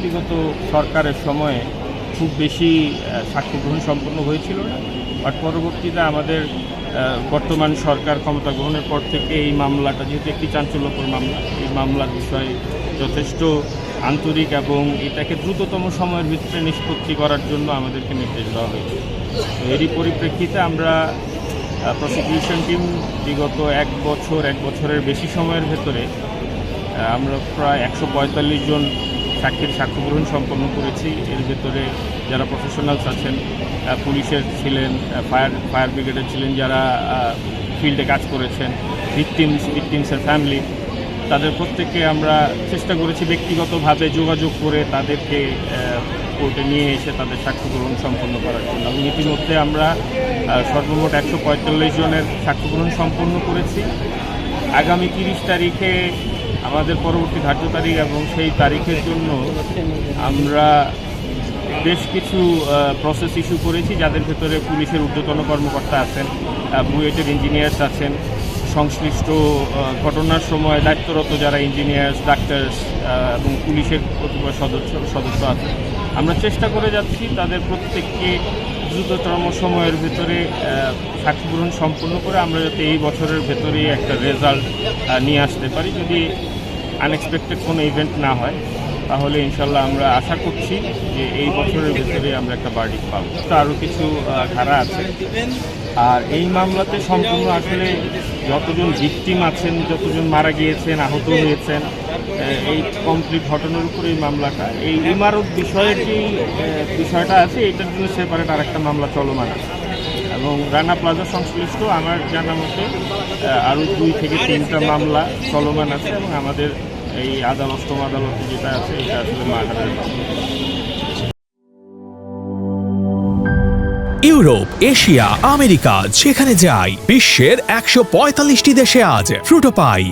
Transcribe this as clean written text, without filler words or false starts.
বিগত সরকারের সময়ে খুব বেশি সাক্ষ্য গ্রহণ সম্পন্ন হয়েছিল না। বাট পরবর্তীতে আমাদের বর্তমান সরকার ক্ষমতা গ্রহণের পর থেকে এই মামলাটা যেহেতু একটি চাঞ্চল্যকর মামলা, এই মামলার বিষয়ে যথেষ্ট আন্তরিক এবং এটাকে দ্রুততম সময়ের ভিতরে নিষ্পত্তি করার জন্য আমাদেরকে নির্দেশ দেওয়া হয়েছে। এরই পরিপ্রেক্ষিতে আমরা প্রসিকিউশন টিম বিগত এক বছরের বেশি সময়ের ভেতরে আমরা প্রায় 145 জন সাক্ষীর সাক্ষ্য গ্রহণ সম্পন্ন করেছি। এর ভেতরে যারা প্রফেশনালস আছেন, পুলিশের ছিলেন, ফায়ার ব্রিগেডের ছিলেন, যারা ফিল্ডে কাজ করেছেন, ভিকটিমসের ফ্যামিলি, তাদের প্রত্যেককে আমরা চেষ্টা করেছি ব্যক্তিগতভাবে যোগাযোগ করে তাদেরকে কোর্টে নিয়ে এসে তাদের সাক্ষ্য গ্রহণ সম্পন্ন করার জন্য। এবং ইতিমধ্যে আমরা সর্বমোট 145 জনের সাক্ষ্য গ্রহণ সম্পন্ন করেছি। আগামী 30 তারিখে আমাদের পরবর্তী ধার্য তারিখ, এবং সেই তারিখের জন্য আমরা বেশ কিছু প্রসেস ইস্যু করেছি, যাদের ভেতরে পুলিশের ঊর্ধ্বতন কর্মকর্তা আছেন, বুয়েটের ইঞ্জিনিয়ার্স আছেন, সংশ্লিষ্ট ঘটনার সময় দায়িত্বরত যারা ইঞ্জিনিয়ার্স, ডাক্তার্স এবং পুলিশের কতিপয় সদস্য আছেন। আমরা চেষ্টা করে যাচ্ছি তাদের প্রত্যেককে দ্রুততম সময়ের ভেতরে সাক্ষ্য গ্রহণ সম্পন্ন করে আমরা যাতে এই বছরের ভেতরেই একটা রেজাল্ট নিয়ে আসতে পারি। যদি আনএক্সপেক্টেড কোনো ইভেন্ট না হয়, তাহলে ইনশাল্লাহ আমরা আশা করছি যে এই বছরের ভেতরে আমরা একটা ভার্ডিক্ট পাবো। তো আরও কিছু ধারা আছে। আর এই মামলাতে সম্পূর্ণ আসলে যতজন ভিকটিম আছেন, যতজন মারা গিয়েছেন, আহত হয়েছেন, এই কমপ্লিট ঘটনার উপরে এই মামলাটা, এই ইমারত বিষয়ের যে বিষয়টা আছে, এটার জন্য সেপারেট আর একটা মামলা চলমান আছে। এবং রানা প্লাজা সংশ্লিষ্ট আমার জানা মতে আরও 2 থেকে 3টা মামলা চলমান আছে। এবং আমাদের এই অষ্টম আদালতে যেটা আছে, এটা আসলে মার্ডারের মামলা। ইউরোপ, এশিয়া, আমেরিকা, যেখানে যাই বিশ্বের 145টি দেশে আজ ফ্রুটো পাই।